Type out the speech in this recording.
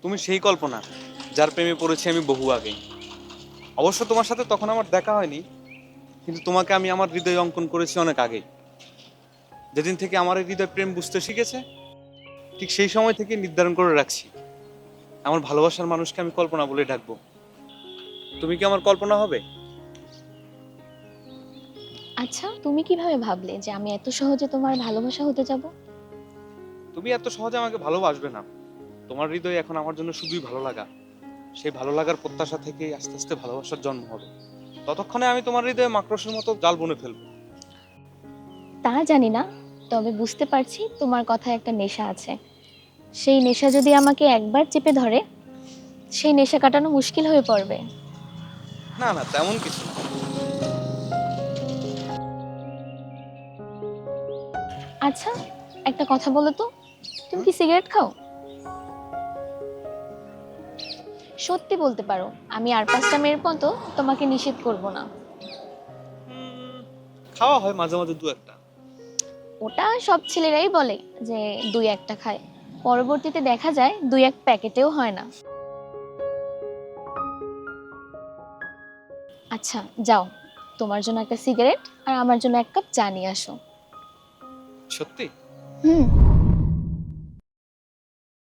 তুমি সেই কল্পনা যার প্রেমে পড়েছি আমি বহু আগে। অবশ্য তোমার সাথে তখন আমার দেখা হয়নি, কিন্তু তোমাকে আমি আমার হৃদয়ে অঙ্কন করেছি অনেক আগে। যেদিন থেকে আমার এই হৃদয় প্রেম বুঝতে শিখেছে, ঠিক সেই সময় থেকে নির্ধারণ করে রাখছি আমার ভালোবাসার মানুষকে আমি কল্পনা বলে ডাকবো। তুমি কি আমার কল্পনা হবে? আচ্ছা, তুমি কিভাবে ভাবলে যে আমি এত সহজে তোমার ভালোবাসা হতে যাব? তুমি এত সহজে আমাকে ভালোবাসবে না। তোমার হৃদয়ে এখন আমার জন্য শুধুই ভালো লাগা। সেই ভালো লাগার প্রত্যাশা থেকে আস্তে আস্তে ভালোবাসার জন্ম হবে। ততক্ষণে আমি তোমার হৃদয়ে মাকড়সের মতো জাল বুনে ফেলবো। তা জানি না, তবে বুঝতে পারছি তোমার কথায় একটা নেশা আছে। সেই নেশা যদি আমাকে একবার চেপে ধরে, সেই নেশা কাটানো মুশকিল হয়ে পড়বে। না না, তেমন কিছু না। আচ্ছা, একটা কথা বলো তো, তুমি কি সিগারেট খাও? সত্যি বলতে পারো, আমি আর 5টা মেয়ের মতো তোমাকে নিষেধ করব না। উম, খাওয়া হয় মাঝে মাঝে দু একটা। ওটা সব ছেলেরাই বলে যে 2-1টা খায়, পরবর্তীতে দেখা যায় 2-1 প্যাকেটেও হয় না। আচ্ছা, যাও, তোমার জন্য একটা সিগারেট আর আমার জন্য 1 কাপ চা নিয়ে আসো। সত্যি? হুম।